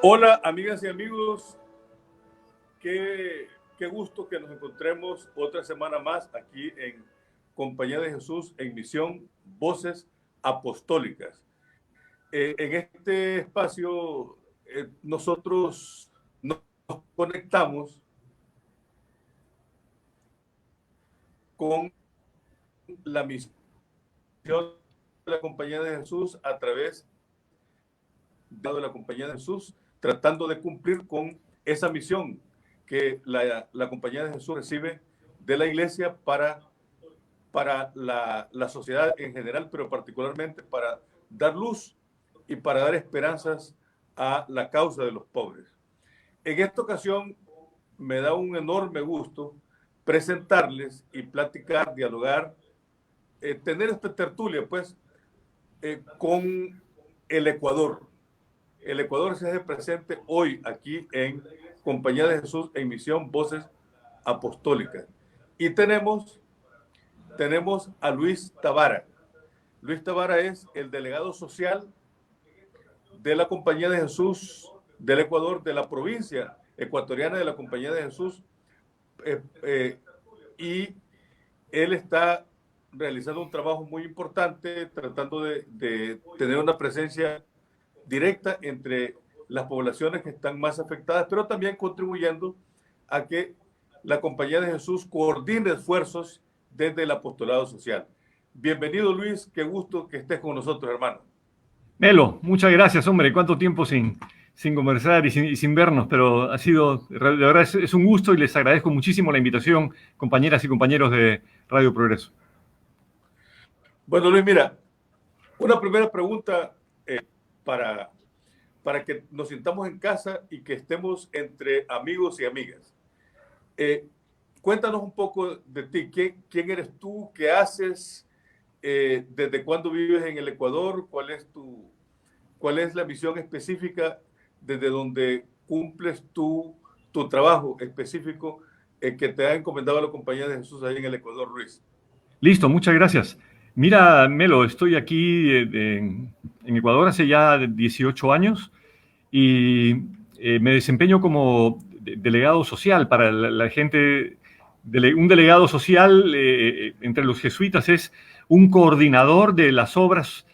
Hola, amigas y amigos. Qué gusto que nos encontremos otra semana más aquí en Compañía de Jesús en Misión Voces Apostólicas. En este espacio nosotros nos conectamos con la misión de la Compañía de Jesús a través de la Compañía de Jesús, tratando de cumplir con esa misión que la Compañía de Jesús recibe de la Iglesia para la sociedad en general, pero particularmente para dar luz y para dar esperanzas a la causa de los pobres. En esta ocasión me da un enorme gusto presentarles y platicar, dialogar, tener esta tertulia pues con el Ecuador. El Ecuador se hace presente hoy aquí en Compañía de Jesús en Misión Voces Apostólicas. Y tenemos a Luis Tavara. Luis Tavara es el delegado social de la Compañía de Jesús del Ecuador, de la provincia ecuatoriana de la Compañía de Jesús, y él está realizando un trabajo muy importante, tratando de tener una presencia directa entre las poblaciones que están más afectadas, pero también contribuyendo a que la Compañía de Jesús coordine esfuerzos desde el apostolado social. Bienvenido, Luis, qué gusto que estés con nosotros, hermano. Melo, muchas gracias, hombre. Cuánto tiempo sin conversar y sin vernos, pero ha sido, de verdad, es un gusto y les agradezco muchísimo la invitación, compañeras y compañeros de Radio Progreso. Bueno, Luis, mira, una primera pregunta para, que nos sintamos en casa y que estemos entre amigos y amigas. Cuéntanos un poco de ti. ¿Quién eres tú? ¿Qué haces? ¿Desde cuándo vives en el Ecuador? ¿Cuál es la misión específica desde donde cumples tu trabajo específico que te ha encomendado la Compañía de Jesús ahí en el Ecuador, Luis? Listo, muchas gracias. Mira, Melo, estoy aquí en Ecuador hace ya 18 años y me desempeño como delegado social para la gente. Un delegado social entre los jesuitas es un coordinador de las obras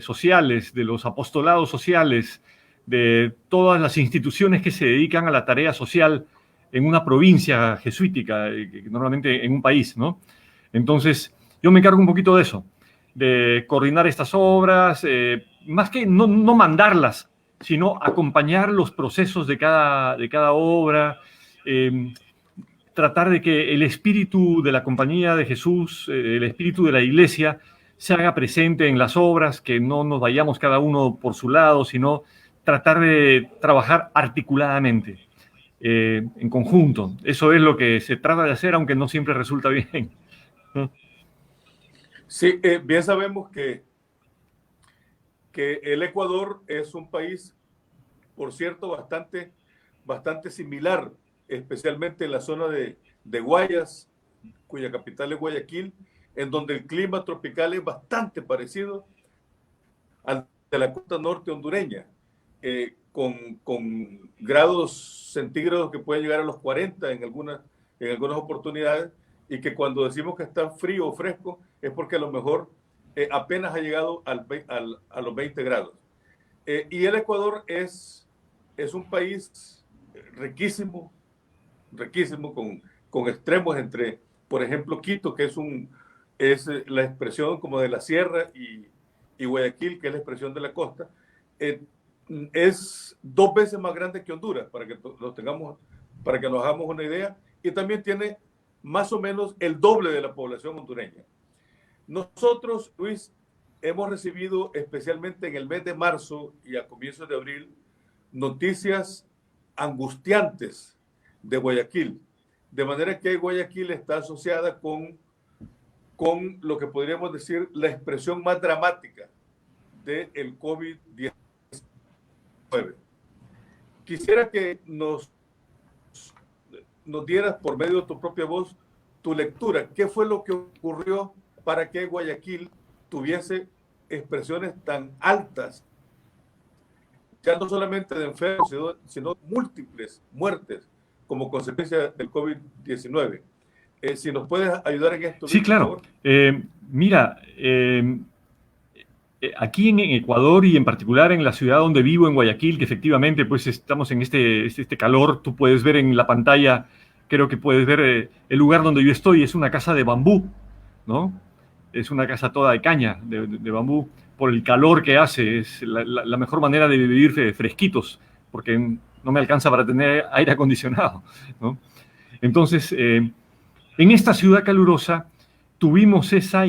sociales, de los apostolados sociales, de todas las instituciones que se dedican a la tarea social en una provincia jesuítica, normalmente en un país, ¿no? Entonces, yo me encargo un poquito de eso, de coordinar estas obras, más que no mandarlas, sino acompañar los procesos de cada obra, tratar de que el espíritu de la Compañía de Jesús, el espíritu de la Iglesia, se haga presente en las obras, que no nos vayamos cada uno por su lado, sino tratar de trabajar articuladamente, en conjunto. Eso es lo que se trata de hacer, aunque no siempre resulta bien. Sí, bien sabemos que el Ecuador es un país, por cierto, bastante similar, especialmente en la zona de Guayas, cuya capital es Guayaquil, en donde el clima tropical es bastante parecido al de la costa norte hondureña, con grados centígrados que pueden llegar a los 40 en algunas oportunidades, y que cuando decimos que está frío o fresco es porque a lo mejor apenas ha llegado a los 20 grados. Y el Ecuador es un país riquísimo, con extremos entre, por ejemplo, Quito, que es la expresión como de la sierra, y Guayaquil, que es la expresión de la costa. Es 2 veces más grande que Honduras, para que nos hagamos una idea, y también tiene más o menos el doble de la población hondureña. Nosotros, Luis, hemos recibido, especialmente en el mes de marzo y a comienzos de abril, noticias angustiantes de Guayaquil, de manera que Guayaquil está asociada con lo que podríamos decir la expresión más dramática del COVID-19. Quisiera que nos dieras por medio de tu propia voz tu lectura. ¿Qué fue lo que ocurrió para que Guayaquil tuviese expresiones tan altas ya no solamente de enfermos, sino múltiples muertes como consecuencia del COVID-19. Si nos puedes ayudar en esto, Sí, Luis, por claro. favor. Mira, aquí en Ecuador y en particular en la ciudad donde vivo, en Guayaquil, que efectivamente pues estamos en este calor, tú puedes ver en la pantalla, creo que puedes ver el lugar donde yo estoy, es una casa de bambú, ¿no? Es una casa toda de caña, de bambú, por el calor que hace, es la mejor manera de vivir fresquitos, porque no me alcanza para tener aire acondicionado, ¿no? Entonces, en esta ciudad calurosa tuvimos esa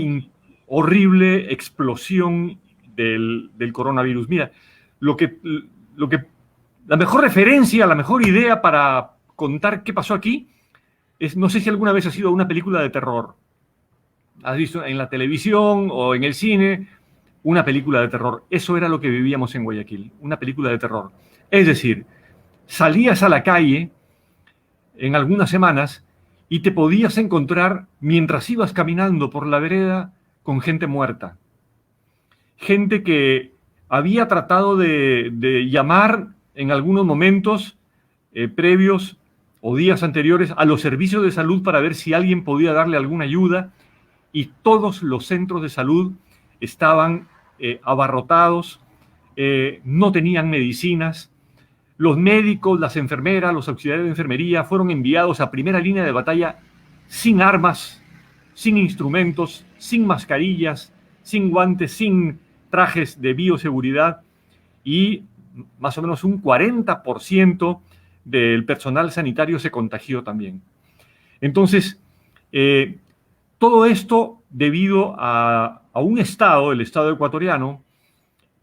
horrible explosión del coronavirus. Mira, lo que, lo que, la mejor referencia, la mejor idea para contar qué pasó aquí es, no sé si alguna vez has ido a una película de terror. Has visto en la televisión o en el cine una película de terror. Eso era lo que vivíamos en Guayaquil, una película de terror. Es decir, salías a la calle en algunas semanas y te podías encontrar mientras ibas caminando por la vereda con gente muerta. Gente que había tratado de llamar en algunos momentos previos o días anteriores a los servicios de salud para ver si alguien podía darle alguna ayuda, y todos los centros de salud estaban abarrotados, no tenían medicinas. Los médicos, las enfermeras, los auxiliares de enfermería fueron enviados a primera línea de batalla sin armas, sin instrumentos, sin mascarillas, sin guantes, sin trajes de bioseguridad, y más o menos un 40% del personal sanitario se contagió también. Entonces, todo esto debido a un Estado, el Estado ecuatoriano,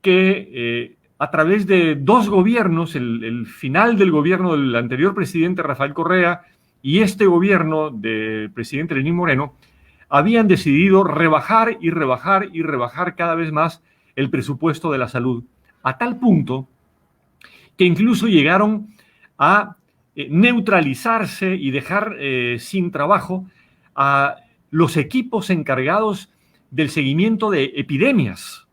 que a través de dos gobiernos, el final del gobierno del anterior presidente Rafael Correa y este gobierno del presidente Lenín Moreno, habían decidido rebajar y rebajar y rebajar cada vez más el presupuesto de la salud, a tal punto que incluso llegaron a neutralizarse y dejar sin trabajo a los equipos encargados del seguimiento de epidemias,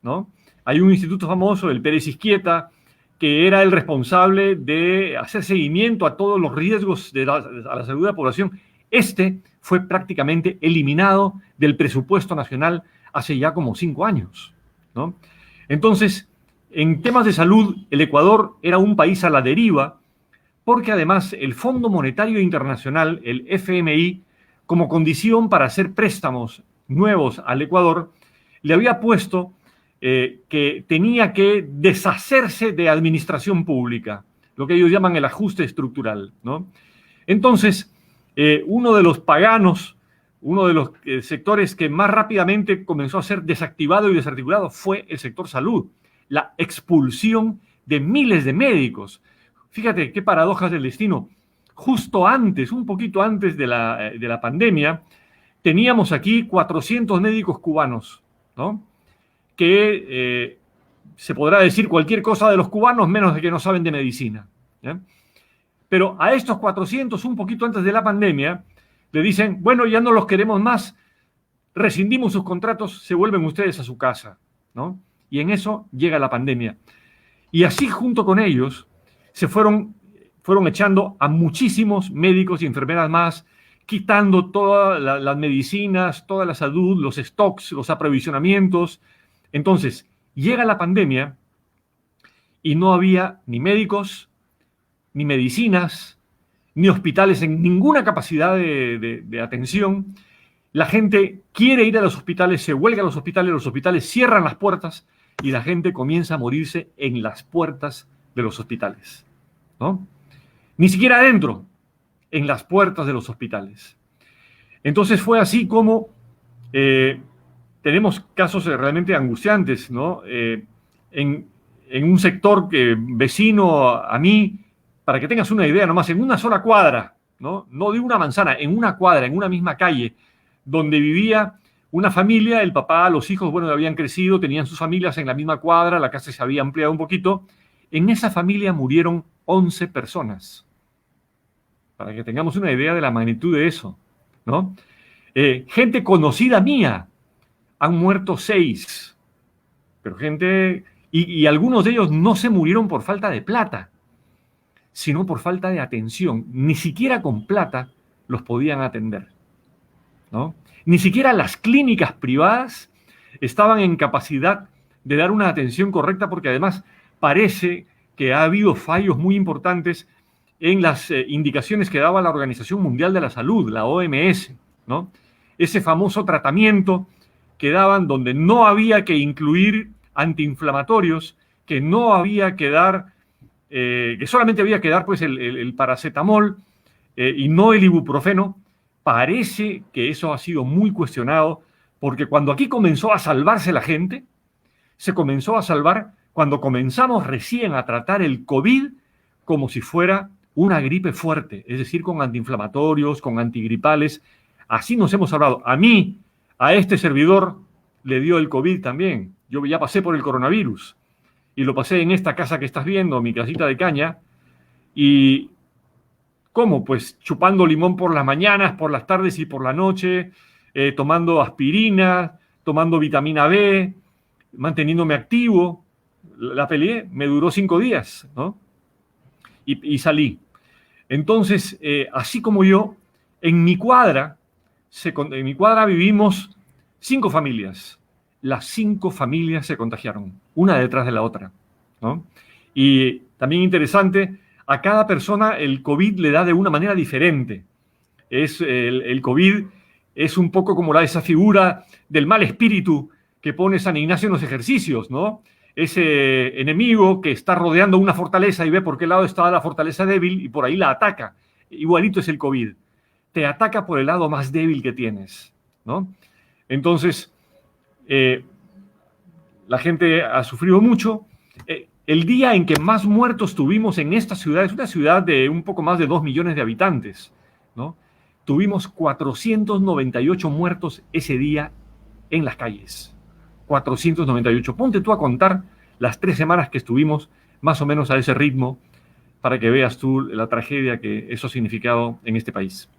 ¿no? Hay un instituto famoso, el Pérez Izquieta, que era el responsable de hacer seguimiento a todos los riesgos a la salud de la población. Este fue prácticamente eliminado del presupuesto nacional hace ya como 5 años, ¿no? Entonces, en temas de salud, el Ecuador era un país a la deriva, porque además el Fondo Monetario Internacional, el FMI, como condición para hacer préstamos nuevos al Ecuador, le había puesto que tenía que deshacerse de administración pública, lo que ellos llaman el ajuste estructural, ¿no? Entonces, uno de los paganos, uno de los sectores que más rápidamente comenzó a ser desactivado y desarticulado fue el sector salud, la expulsión de miles de médicos. Fíjate qué paradojas del destino. Justo antes, un poquito antes de la pandemia, teníamos aquí 400 médicos cubanos, ¿no? Que se podrá decir cualquier cosa de los cubanos, menos de que no saben de medicina, ¿ya? Pero a estos 400, un poquito antes de la pandemia, le dicen, bueno, ya no los queremos más, rescindimos sus contratos, se vuelven ustedes a su casa, ¿no? Y en eso llega la pandemia. Y así, junto con ellos, se fueron echando a muchísimos médicos y enfermeras más, quitando todas las medicinas, toda la salud, los stocks, los aprovisionamientos. Entonces, llega la pandemia y no había ni médicos, ni medicinas, ni hospitales en ninguna capacidad de atención. La gente quiere ir a los hospitales, se huelga a los hospitales cierran las puertas y la gente comienza a morirse en las puertas de los hospitales, ¿no? Ni siquiera adentro, en las puertas de los hospitales. Entonces fue así como tenemos casos realmente angustiantes, ¿no? En un sector vecino a mí, para que tengas una idea nomás, en una sola cuadra, ¿no? No de una manzana, en una cuadra, en una misma calle, donde vivía una familia, el papá, los hijos, bueno, habían crecido, tenían sus familias en la misma cuadra, la casa se había ampliado un poquito. En esa familia murieron 11 personas. Para que tengamos una idea de la magnitud de eso, ¿no? Gente conocida mía, han muerto 6, pero gente Y algunos de ellos no se murieron por falta de plata, sino por falta de atención. Ni siquiera con plata los podían atender, ¿no? Ni siquiera las clínicas privadas estaban en capacidad de dar una atención correcta, porque además parece que ha habido fallos muy importantes en las indicaciones que daba la Organización Mundial de la Salud, la OMS, ¿no? Ese famoso tratamiento que daban donde no había que incluir antiinflamatorios, que no había que dar, que solamente había que dar pues el paracetamol y no el ibuprofeno. Parece que eso ha sido muy cuestionado, porque cuando aquí comenzó a salvarse la gente, se comenzó a salvar cuando comenzamos recién a tratar el COVID como si fuera una gripe fuerte, es decir, con antiinflamatorios, con antigripales. Así nos hemos hablado. A mí, a este servidor, le dio el COVID también. Yo ya pasé por el coronavirus y lo pasé en esta casa que estás viendo, mi casita de caña. Y ¿cómo? Pues chupando limón por las mañanas, por las tardes y por la noche, tomando aspirina, tomando vitamina B, manteniéndome activo. La peleé, me duró 5 días, ¿no? Y salí. Entonces, así como yo, en mi cuadra vivimos 5 familias. Las 5 familias se contagiaron, una detrás de la otra, ¿no? Y también interesante, a cada persona el COVID le da de una manera diferente. El COVID es un poco como esa figura del mal espíritu que pone San Ignacio en los ejercicios, ¿no? Ese enemigo que está rodeando una fortaleza y ve por qué lado está la fortaleza débil y por ahí la ataca. Igualito es el COVID. Te ataca por el lado más débil que tienes, ¿no? Entonces, la gente ha sufrido mucho. El día en que más muertos tuvimos en esta ciudad, es una ciudad de un poco más de 2 millones de habitantes, ¿no? Tuvimos 498 muertos ese día en las calles. 498. Ponte tú a contar las 3 semanas que estuvimos más o menos a ese ritmo para que veas tú la tragedia que eso ha significado en este país.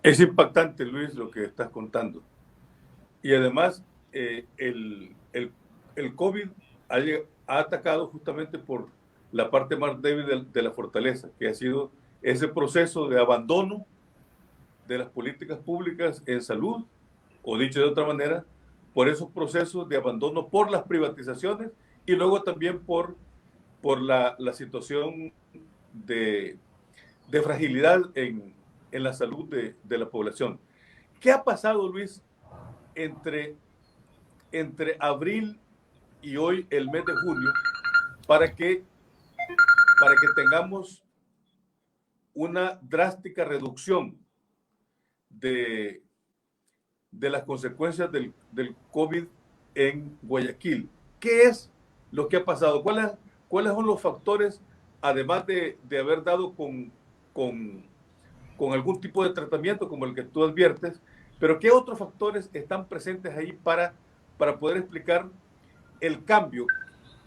Es impactante, Luis, lo que estás contando. Y además, el COVID ha atacado justamente por la parte más débil de la fortaleza, que ha sido ese proceso de abandono de las políticas públicas en salud, o dicho de otra manera, por esos procesos de abandono por las privatizaciones y luego también por la situación de fragilidad en la salud de la población. ¿Qué ha pasado, Luis, entre abril y hoy, el mes de junio, para que tengamos una drástica reducción de las consecuencias del COVID en Guayaquil? ¿Qué es lo que ha pasado? ¿Cuáles son los factores, además de haber dado con algún tipo de tratamiento como el que tú adviertes, pero qué otros factores están presentes ahí para poder explicar el cambio?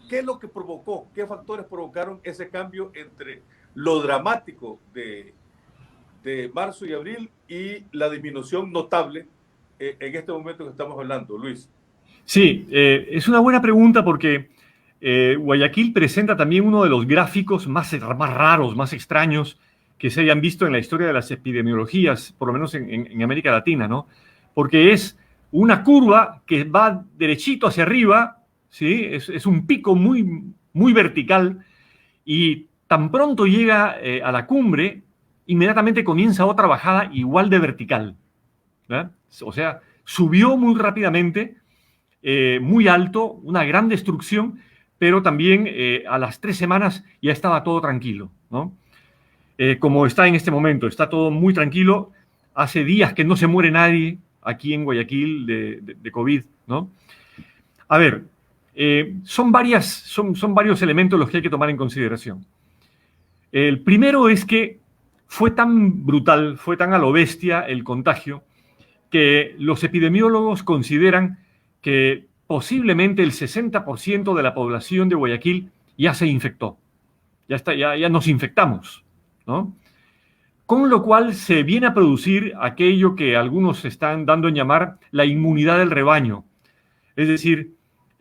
¿Qué es lo que provocó? ¿Qué factores provocaron ese cambio entre lo dramático de marzo y abril y la disminución notable en este momento que estamos hablando, Luis? Sí, es una buena pregunta porque Guayaquil presenta también uno de los gráficos más raros, más extraños que se hayan visto en la historia de las epidemiologías, por lo menos en América Latina, ¿no? Porque es una curva que va derechito hacia arriba, ¿sí? Es un pico muy, muy vertical y tan pronto llega a la cumbre, inmediatamente comienza otra bajada igual de vertical, ¿verdad? O sea, subió muy rápidamente, muy alto, una gran destrucción, pero también a las 3 semanas ya estaba todo tranquilo, ¿no? Como está en este momento, está todo muy tranquilo. Hace días que no se muere nadie aquí en Guayaquil de COVID, ¿no? A ver, son varios elementos los que hay que tomar en consideración. El primero es que fue tan brutal, fue tan a lo bestia el contagio, que los epidemiólogos consideran que posiblemente el 60% de la población de Guayaquil ya se infectó. Ya nos infectamos, ¿no? Con lo cual se viene a producir aquello que algunos están dando en llamar la inmunidad del rebaño. Es decir,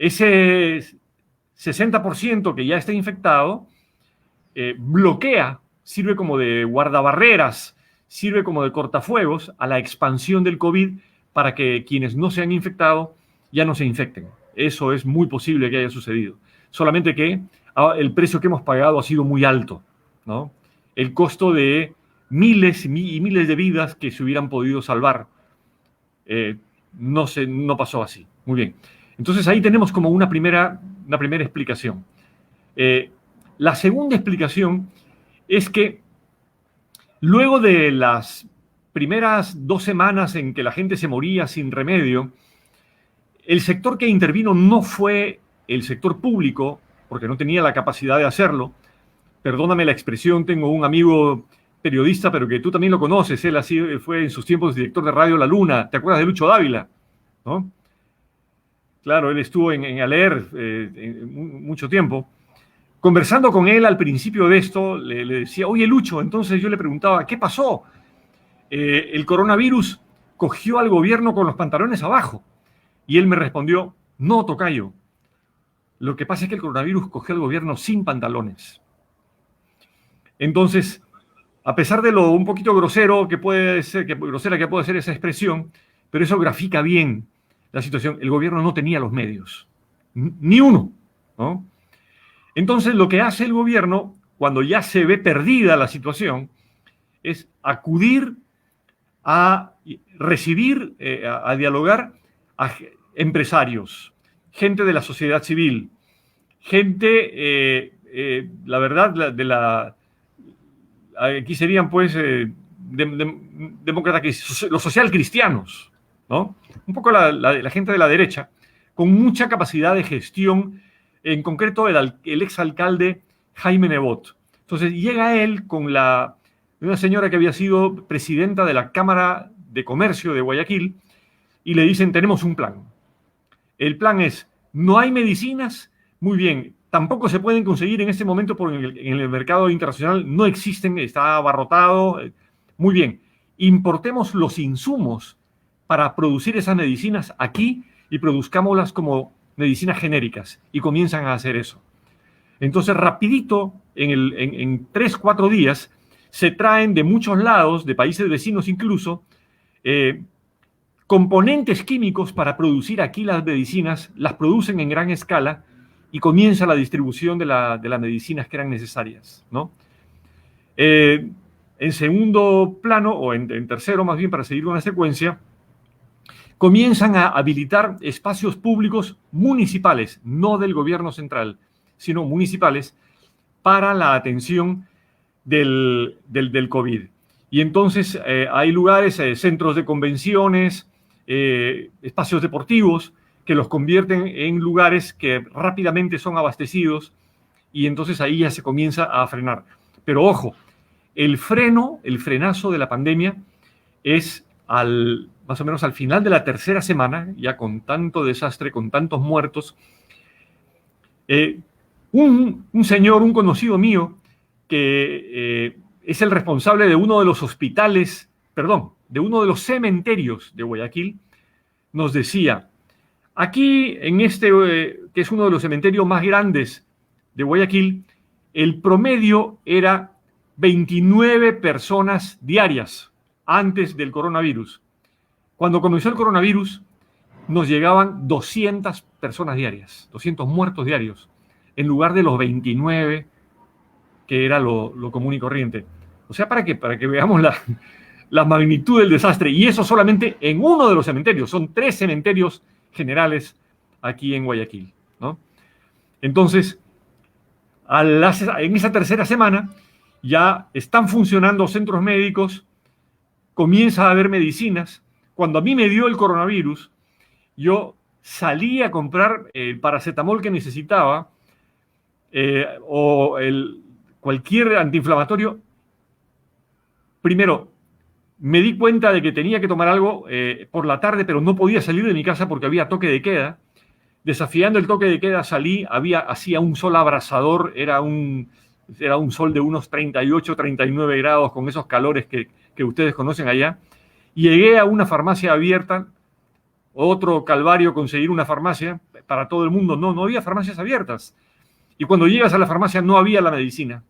ese 60% que ya está infectado bloquea, sirve como de guardabarreras, sirve como de cortafuegos a la expansión del COVID para que quienes no se han infectado ya no se infecten. Eso es muy posible que haya sucedido. Solamente que el precio que hemos pagado ha sido muy alto, ¿no? El costo de miles y miles de vidas que se hubieran podido salvar no pasó así. Muy bien. Entonces ahí tenemos como una primera explicación. La segunda explicación es que luego de las primeras 2 semanas en que la gente se moría sin remedio, el sector que intervino no fue el sector público, porque no tenía la capacidad de hacerlo. Perdóname la expresión, tengo un amigo periodista, pero que tú también lo conoces, él fue en sus tiempos director de Radio La Luna, ¿te acuerdas de Lucho Dávila? ¿No? Claro, él estuvo en ALER mucho tiempo. Conversando con él al principio de esto, le decía, oye Lucho, entonces yo le preguntaba, ¿qué pasó? El coronavirus cogió al gobierno con los pantalones abajo. Y él me respondió, no, tocayo, lo que pasa es que el coronavirus cogió al gobierno sin pantalones. Entonces, a pesar de lo un poquito grosera que puede ser esa expresión, pero eso grafica bien la situación. El gobierno no tenía los medios, ni uno, ¿no? Entonces, lo que hace el gobierno, cuando ya se ve perdida la situación, es acudir a recibir, a dialogar a empresarios, gente de la sociedad civil, gente, la verdad, aquí serían pues demócratas, los social cristianos, ¿no? Un poco la gente de la derecha, con mucha capacidad de gestión, en concreto el exalcalde Jaime Nebot. Entonces llega él con una señora que había sido presidenta de la Cámara de Comercio de Guayaquil y le dicen, tenemos un plan. El plan es, no hay medicinas, muy bien, tampoco se pueden conseguir en este momento porque en el mercado internacional no existen, está abarrotado, muy bien, importemos los insumos para producir esas medicinas aquí y produzcámoslas como medicinas genéricas y comienzan a hacer eso. Entonces, rapidito, en 3, 4 días, se traen de muchos lados, de países vecinos incluso, componentes químicos para producir aquí las medicinas, las producen en gran escala y comienza la distribución de las medicinas que eran necesarias, ¿no? En segundo plano, o en tercero más bien, para seguir una secuencia, comienzan a habilitar espacios públicos municipales, no del gobierno central, sino municipales, para la atención del COVID. Y entonces hay lugares, centros de convenciones, espacios deportivos, que los convierten en lugares que rápidamente son abastecidos y entonces ahí ya se comienza a frenar. Pero ojo, el frenazo de la pandemia es más o menos al final de la 3ª semana, ya con tanto desastre, con tantos muertos. Un señor, un conocido mío, que es el responsable de uno de los hospitales, de uno de los cementerios de Guayaquil, nos decía, aquí en que es uno de los cementerios más grandes de Guayaquil, el promedio era 29 personas diarias antes del coronavirus. Cuando comenzó el coronavirus, nos llegaban 200 personas diarias, 200 muertos diarios, en lugar de los 29 que era lo común y corriente. O sea, para que veamos la magnitud del desastre. Y eso solamente en uno de los cementerios. Son 3 cementerios generales aquí en Guayaquil, ¿no? Entonces, en esa 3ª semana ya están funcionando centros médicos, comienza a haber medicinas. Cuando a mí me dio el coronavirus, yo salí a comprar el paracetamol que necesitaba o cualquier antiinflamatorio. Primero, me di cuenta de que tenía que tomar algo por la tarde, pero no podía salir de mi casa porque había toque de queda. Desafiando el toque de queda salí, hacía un sol abrasador, era un sol de unos 38, 39 grados con esos calores que ustedes conocen allá. Y llegué a una farmacia abierta, otro calvario conseguir una farmacia para todo el mundo. No, no había farmacias abiertas. Y cuando llegas a la farmacia no había la medicina.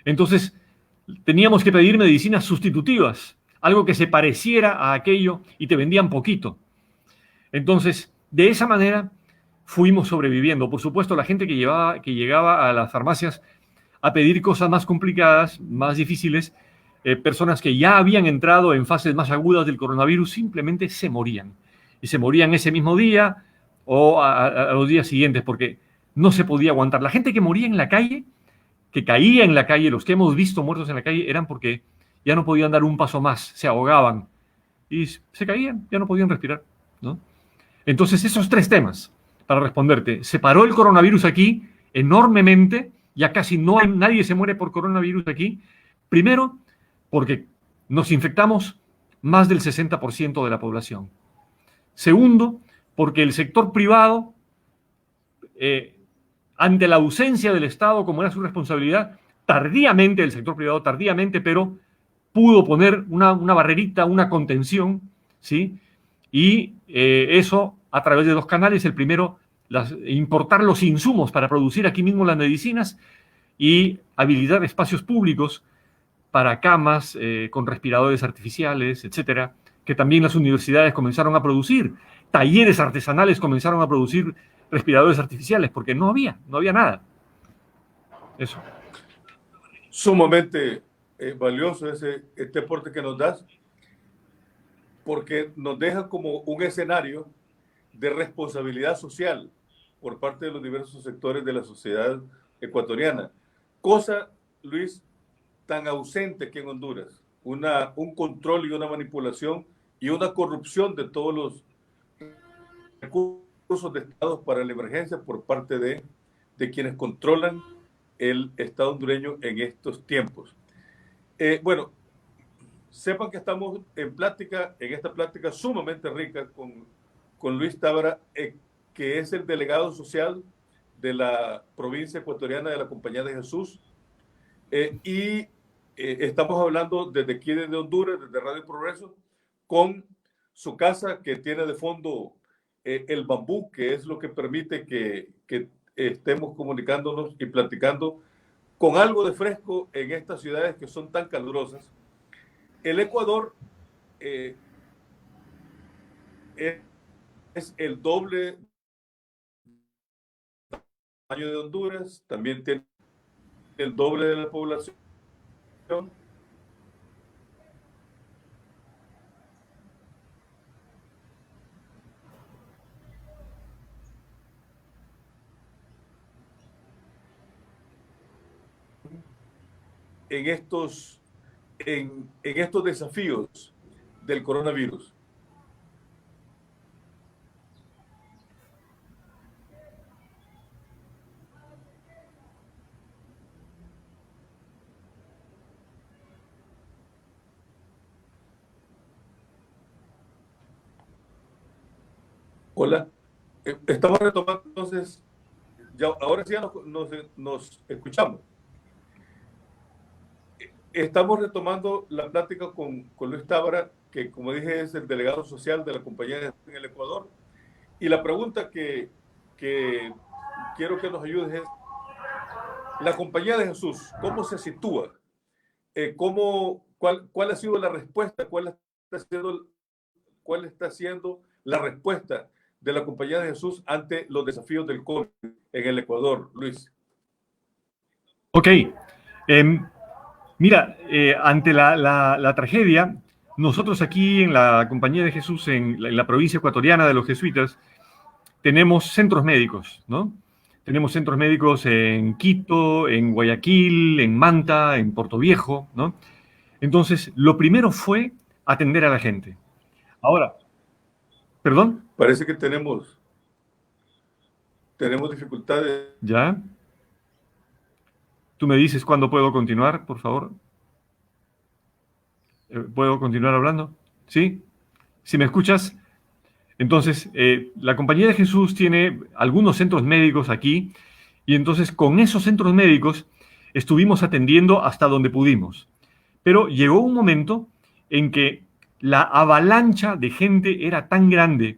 Entonces, teníamos que pedir medicinas sustitutivas, algo que se pareciera a aquello y te vendían poquito. Entonces, de esa manera fuimos sobreviviendo. Por supuesto, la gente que llegaba a las farmacias a pedir cosas más complicadas, más difíciles, personas que ya habían entrado en fases más agudas del coronavirus, simplemente se morían. Y se morían ese mismo día o a los días siguientes, porque no se podía aguantar. La gente que moría en la calle, que caía en la calle, los que hemos visto muertos en la calle, eran porque ya no podían dar un paso más, se ahogaban y se caían, ya no podían respirar, ¿no? Entonces, esos tres temas, para responderte, se paró el coronavirus aquí enormemente, ya casi nadie se muere por coronavirus aquí. Primero, porque nos infectamos más del 60% de la población. Segundo, porque el sector privado, ante la ausencia del Estado, como era su responsabilidad, tardíamente, el sector privado tardíamente, pero pudo poner una barrerita, una contención, ¿sí? Y eso a través de dos canales. El primero, importar los insumos para producir aquí mismo las medicinas y habilitar espacios públicos para camas con respiradores artificiales, etcétera, que también las universidades comenzaron a producir. Talleres artesanales comenzaron a producir respiradores artificiales porque no había nada. Eso. Sumamente valioso este aporte que nos das, porque nos deja como un escenario de responsabilidad social por parte de los diversos sectores de la sociedad ecuatoriana. Cosa, Luis, tan ausente que en Honduras. Un control y una manipulación y una corrupción de todos los recursos de Estado para la emergencia por parte de quienes controlan el Estado hondureño en estos tiempos. Bueno, sepan que estamos en esta plática sumamente rica con Luis Tábara, que es el delegado social de la provincia ecuatoriana de la Compañía de Jesús. Estamos hablando desde aquí, desde Honduras, desde Radio Progreso, con su casa que tiene de fondo el bambú, que es lo que permite que estemos comunicándonos y platicando con algo de fresco en estas ciudades que son tan calurosas. El Ecuador es el doble tamaño de Honduras, también tiene el doble de la población. En estos desafíos del coronavirus. Hola, estamos retomando entonces, ahora sí ya nos escuchamos. Estamos retomando la plática con Luis Tábara, que como dije es el delegado social de la Compañía de Jesús en el Ecuador. Y la pregunta que quiero que nos ayudes es, la Compañía de Jesús, ¿cómo se sitúa? ¿Cuál ha sido la respuesta? ¿Cuál está siendo la respuesta de la Compañía de Jesús ante los desafíos del COVID en el Ecuador, Luis? Ok. Mira, ante la tragedia, nosotros aquí en la Compañía de Jesús, en la provincia ecuatoriana de los jesuitas, tenemos centros médicos, ¿no? Tenemos centros médicos en Quito, en Guayaquil, en Manta, en Portoviejo, ¿no? Entonces, lo primero fue atender a la gente. Ahora, ¿perdón? Parece que tenemos dificultades. ¿Ya? ¿Tú me dices cuándo puedo continuar, por favor? ¿Puedo continuar hablando? ¿Sí? ¿Sí me escuchas? Entonces, la Compañía de Jesús tiene algunos centros médicos aquí y entonces con esos centros médicos estuvimos atendiendo hasta donde pudimos. Pero llegó un momento en que la avalancha de gente era tan grande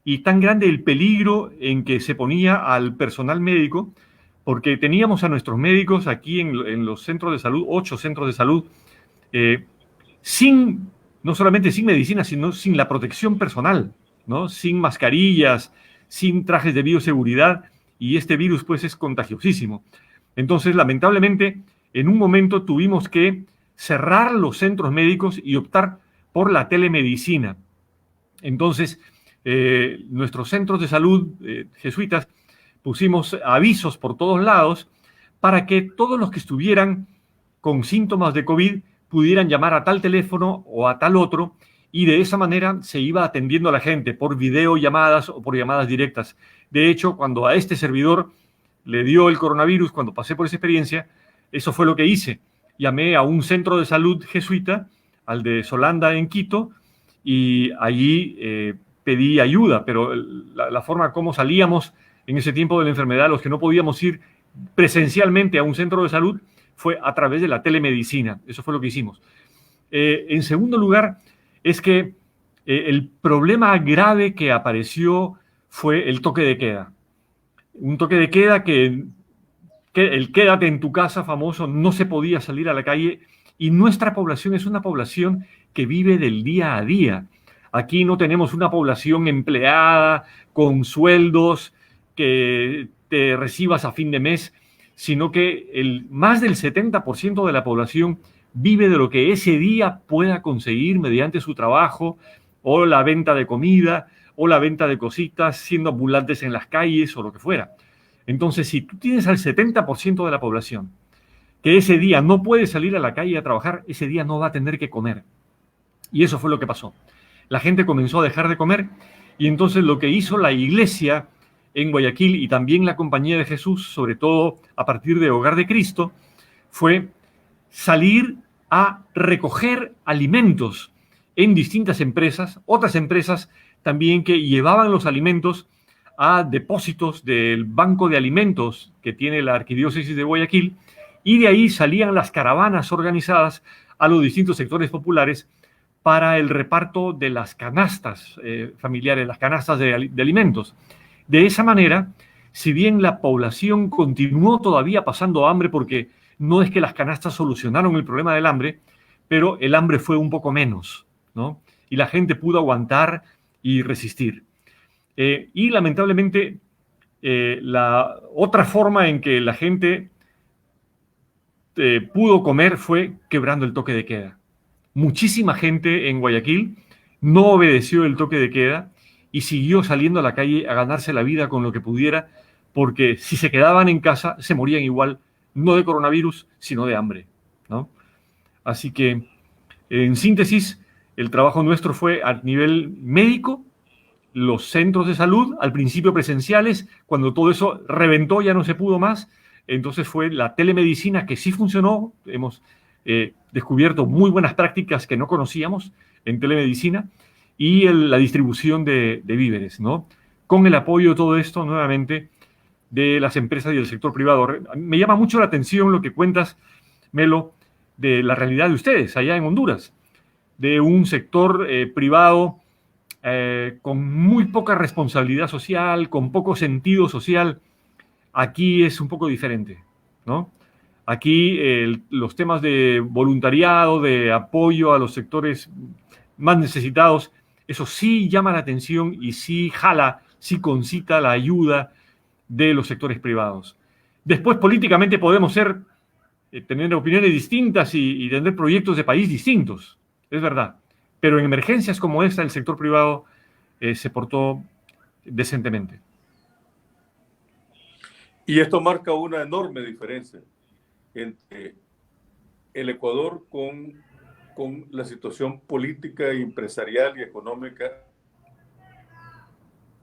y tan grande el peligro en que se ponía al personal médico, porque teníamos a nuestros médicos aquí en los centros de salud, 8 centros de salud, eh, sin, no solamente sin medicina, sino sin la protección personal, ¿no? Sin mascarillas, sin trajes de bioseguridad, y este virus pues es contagiosísimo. Entonces, lamentablemente, en un momento tuvimos que cerrar los centros médicos y optar por la telemedicina. Entonces, nuestros centros de salud jesuitas pusimos avisos por todos lados para que todos los que estuvieran con síntomas de COVID pudieran llamar a tal teléfono o a tal otro, y de esa manera se iba atendiendo a la gente por videollamadas o por llamadas directas. De hecho, cuando a este servidor le dio el coronavirus, cuando pasé por esa experiencia, eso fue lo que hice. Llamé a un centro de salud jesuita, al de Solanda en Quito, y allí pedí ayuda, pero la forma como salíamos en ese tiempo de la enfermedad, los que no podíamos ir presencialmente a un centro de salud, fue a través de la telemedicina. Eso fue lo que hicimos. En segundo lugar, es que el problema grave que apareció fue el toque de queda. Un toque de queda que el quédate en tu casa famoso, no se podía salir a la calle, y nuestra población es una población que vive del día a día. Aquí no tenemos una población empleada con sueldos que te recibas a fin de mes, sino que más del 70% de la población vive de lo que ese día pueda conseguir mediante su trabajo, o la venta de comida, o la venta de cositas, siendo ambulantes en las calles o lo que fuera. Entonces, si tú tienes al 70% de la población que ese día no puede salir a la calle a trabajar, ese día no va a tener que comer. Y eso fue lo que pasó. La gente comenzó a dejar de comer, y entonces lo que hizo la iglesia en Guayaquil y también la Compañía de Jesús, sobre todo a partir de Hogar de Cristo, fue salir a recoger alimentos en distintas empresas, otras empresas también que llevaban los alimentos a depósitos del banco de alimentos que tiene la Arquidiócesis de Guayaquil, y de ahí salían las caravanas organizadas a los distintos sectores populares para el reparto de las canastas familiares, las canastas de alimentos. De esa manera, si bien la población continuó todavía pasando hambre, porque no es que las canastas solucionaron el problema del hambre, pero el hambre fue un poco menos, ¿no? Y la gente pudo aguantar y resistir. Y lamentablemente, la otra forma en que la gente pudo comer fue quebrando el toque de queda. Muchísima gente en Guayaquil no obedeció el toque de queda y siguió saliendo a la calle a ganarse la vida con lo que pudiera, porque si se quedaban en casa se morían igual, no de coronavirus, sino de hambre, ¿no? Así que, en síntesis, el trabajo nuestro fue a nivel médico, los centros de salud, al principio presenciales, cuando todo eso reventó, ya no se pudo más. Entonces fue la telemedicina, que sí funcionó. Hemos descubierto muy buenas prácticas que no conocíamos en telemedicina, y la distribución de víveres, ¿no? Con el apoyo de todo esto, nuevamente, de las empresas y del sector privado. Me llama mucho la atención lo que cuentas, Melo, de la realidad de ustedes allá en Honduras, de un sector privado con muy poca responsabilidad social, con poco sentido social. Aquí es un poco diferente, ¿no? Aquí los temas de voluntariado, de apoyo a los sectores más necesitados, eso sí llama la atención y sí jala, sí concita la ayuda de los sectores privados. Después, políticamente podemos tener opiniones distintas y tener proyectos de país distintos, es verdad. Pero en emergencias como esta, el sector privado se portó decentemente. Y esto marca una enorme diferencia entre el Ecuador con la situación política, empresarial y económica de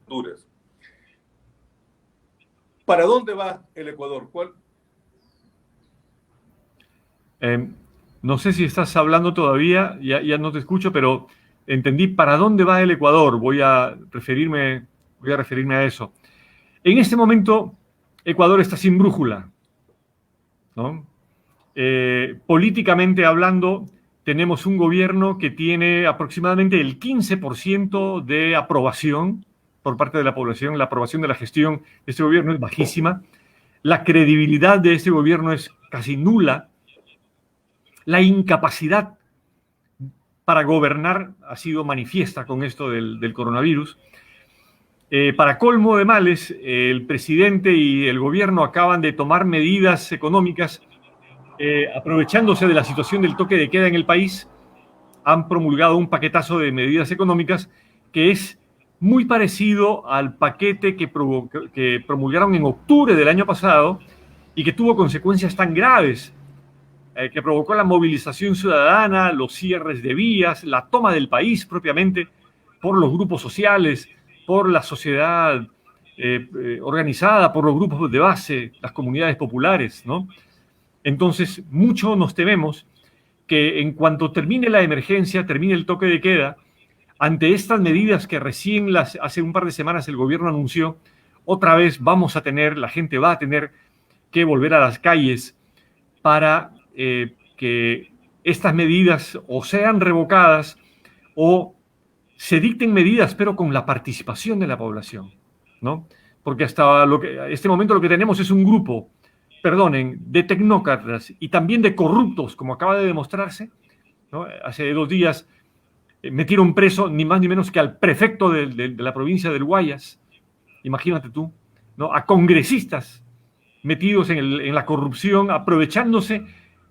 Honduras. ¿Para dónde va el Ecuador? No sé si estás hablando todavía, ya no te escucho, pero entendí para dónde va el Ecuador. Voy a referirme a eso. En este momento, Ecuador está sin brújula, ¿no? Políticamente hablando, tenemos un gobierno que tiene aproximadamente el 15% de aprobación por parte de la población. La aprobación de la gestión de este gobierno es bajísima. La credibilidad de este gobierno es casi nula. La incapacidad para gobernar ha sido manifiesta con esto del coronavirus. Para colmo de males, el presidente y el gobierno acaban de tomar medidas económicas aprovechándose de la situación del toque de queda en el país. Han promulgado un paquetazo de medidas económicas que es muy parecido al paquete que promulgaron en octubre del año pasado y que tuvo consecuencias tan graves, que provocó la movilización ciudadana, los cierres de vías, la toma del país propiamente por los grupos sociales, por la sociedad organizada, por los grupos de base, las comunidades populares, ¿no? Entonces, mucho nos tememos que en cuanto termine la emergencia, termine el toque de queda, ante estas medidas que recién hace un par de semanas el gobierno anunció, otra vez la gente va a tener que volver a las calles para que estas medidas o sean revocadas o se dicten medidas, pero con la participación de la población, ¿no? Porque hasta este momento lo que tenemos es un grupo, perdonen, de tecnócratas y también de corruptos, como acaba de demostrarse, ¿no? Hace 2 días metieron preso ni más ni menos que al prefecto de la provincia del Guayas, imagínate tú, ¿no? A congresistas metidos en la corrupción, aprovechándose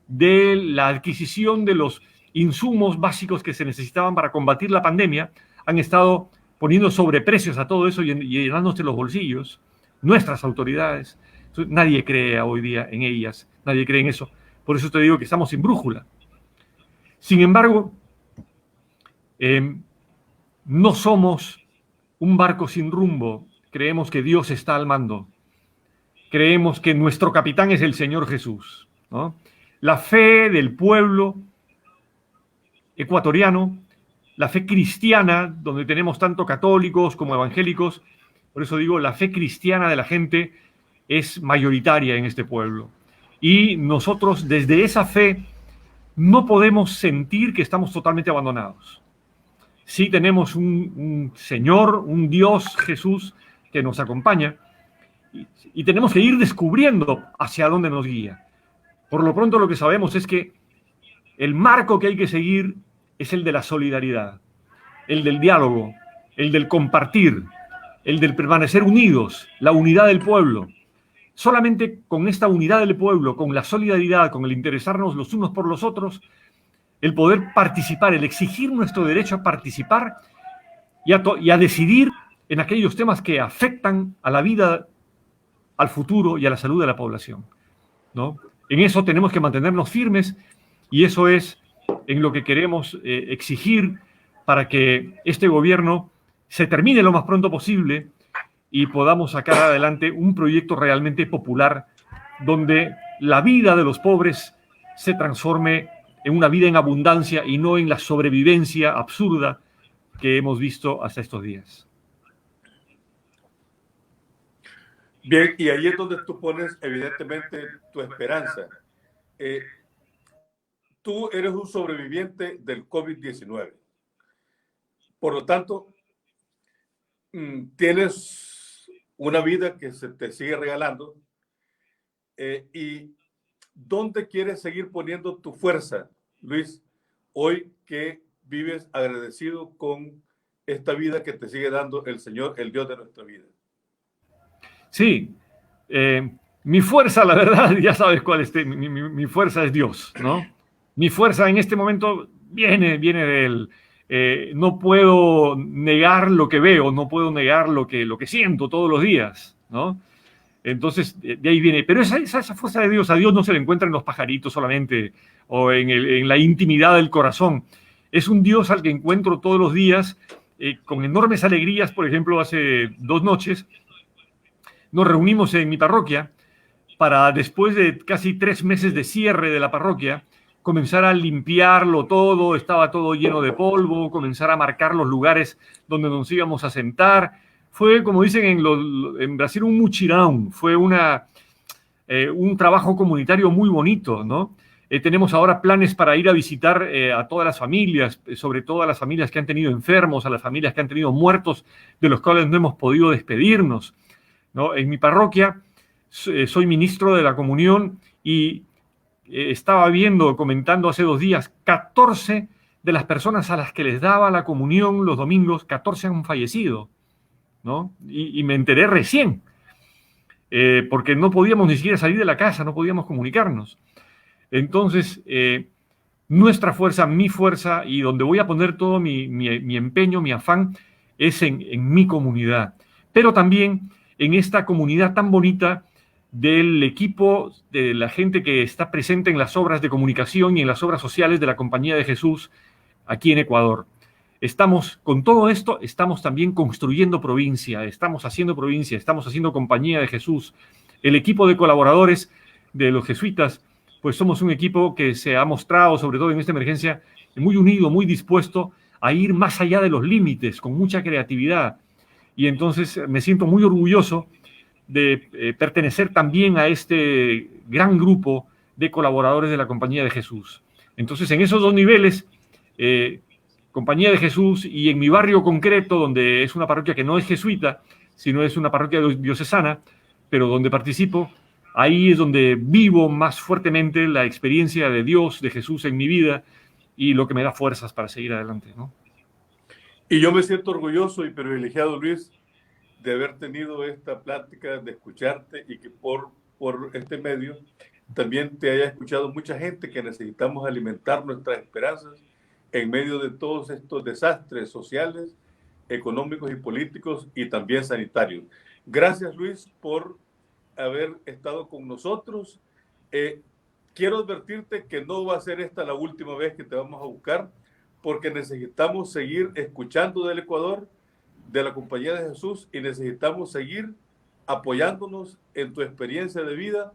de la adquisición de los insumos básicos que se necesitaban para combatir la pandemia, han estado poniendo sobreprecios a todo eso y llenándose los bolsillos, nuestras autoridades. Entonces, nadie cree hoy día en ellas, nadie cree en eso. Por eso te digo que estamos sin brújula. Sin embargo, no somos un barco sin rumbo. Creemos que Dios está al mando. Creemos que nuestro capitán es el Señor Jesús, ¿no? La fe del pueblo ecuatoriano, la fe cristiana, donde tenemos tanto católicos como evangélicos, por eso digo, la fe cristiana de la gente es mayoritaria en este pueblo. Y nosotros desde esa fe no podemos sentir que estamos totalmente abandonados. Sí tenemos un Señor, un Dios, Jesús, que nos acompaña y tenemos que ir descubriendo hacia dónde nos guía. Por lo pronto lo que sabemos es que el marco que hay que seguir es el de la solidaridad, el del diálogo, el del compartir, el del permanecer unidos, la unidad del pueblo. Solamente con esta unidad del pueblo, con la solidaridad, con el interesarnos los unos por los otros, el poder participar, el exigir nuestro derecho a participar y a decidir en aquellos temas que afectan a la vida, al futuro y a la salud de la población, ¿no? En eso tenemos que mantenernos firmes y eso es en lo que queremos exigir para que este gobierno se termine lo más pronto posible y podamos sacar adelante un proyecto realmente popular donde la vida de los pobres se transforme en una vida en abundancia y no en la sobrevivencia absurda que hemos visto hasta estos días. Bien, y ahí es donde tú pones evidentemente tu esperanza. Tú eres un sobreviviente del COVID-19. Por lo tanto, tienes una vida que se te sigue regalando. ¿Y dónde quieres seguir poniendo tu fuerza, Luis, hoy que vives agradecido con esta vida que te sigue dando el Señor, el Dios de nuestra vida? Sí, mi fuerza, la verdad, ya sabes cuál es, mi fuerza es Dios, ¿no? Mi fuerza en este momento viene de Él. No puedo negar lo que veo, no puedo negar lo que siento todos los días, ¿no? Entonces, de ahí viene. Pero esa fuerza de Dios, a Dios no se le encuentra en los pajaritos solamente o en la intimidad del corazón. Es un Dios al que encuentro todos los días con enormes alegrías. Por ejemplo, hace 2 noches nos reunimos en mi parroquia para, después de casi 3 meses de cierre de la parroquia, comenzar a limpiarlo todo, estaba todo lleno de polvo, comenzar a marcar los lugares donde nos íbamos a sentar. Fue, como dicen en Brasil, un muchirão, fue un trabajo comunitario muy bonito, ¿no? Tenemos ahora planes para ir a visitar a todas las familias, sobre todo a las familias que han tenido enfermos, a las familias que han tenido muertos, de los cuales no hemos podido despedirnos, ¿no? En mi parroquia soy ministro de la comunión y estaba comentando hace 2 días, 14 de las personas a las que les daba la comunión los domingos, 14 han fallecido, ¿no? Y me enteré recién, porque no podíamos ni siquiera salir de la casa, no podíamos comunicarnos. Entonces, nuestra fuerza, mi fuerza, y donde voy a poner todo mi empeño, mi afán, es en mi comunidad, pero también en esta comunidad tan bonita del equipo, de la gente que está presente en las obras de comunicación y en las obras sociales de la Compañía de Jesús aquí en Ecuador. Estamos, con todo esto, estamos también construyendo provincia, estamos haciendo Compañía de Jesús. El equipo de colaboradores de los jesuitas, pues somos un equipo que se ha mostrado, sobre todo en esta emergencia, muy unido, muy dispuesto a ir más allá de los límites, con mucha creatividad. Y entonces me siento muy orgulloso de pertenecer también a este gran grupo de colaboradores de la Compañía de Jesús. Entonces, en esos 2 niveles, Compañía de Jesús y en mi barrio concreto, donde es una parroquia que no es jesuita, sino es una parroquia diocesana, pero donde participo, ahí es donde vivo más fuertemente la experiencia de Dios, de Jesús en mi vida y lo que me da fuerzas para seguir adelante, ¿no? Y yo me siento orgulloso y privilegiado, Luis, de haber tenido esta plática, de escucharte y que por este medio también te haya escuchado mucha gente que necesitamos alimentar nuestras esperanzas en medio de todos estos desastres sociales, económicos y políticos y también sanitarios. Gracias, Luis, por haber estado con nosotros. Quiero advertirte que no va a ser esta la última vez que te vamos a buscar, porque necesitamos seguir escuchando del Ecuador, de la Compañía de Jesús, y necesitamos seguir apoyándonos en tu experiencia de vida,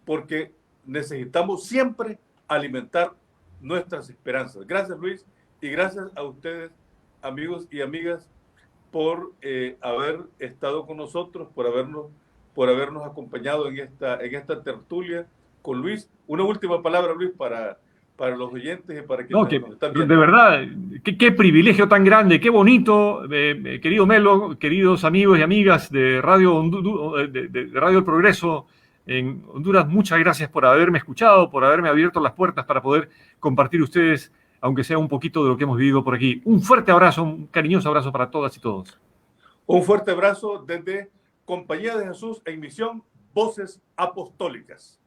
porque necesitamos siempre alimentar nuestras esperanzas. Gracias, Luis, y gracias a ustedes, amigos y amigas, por haber estado con nosotros, por habernos acompañado en esta tertulia con Luis. Una última palabra, Luis, para los oyentes y para quienes nos están viendo. De verdad, qué privilegio tan grande, qué bonito, querido Melo, queridos amigos y amigas de Radio El Progreso en Honduras, muchas gracias por haberme escuchado, por haberme abierto las puertas para poder compartir ustedes, aunque sea un poquito de lo que hemos vivido por aquí. Un fuerte abrazo, un cariñoso abrazo para todas y todos. Un fuerte abrazo desde Compañía de Jesús en Misión, Voces Apostólicas.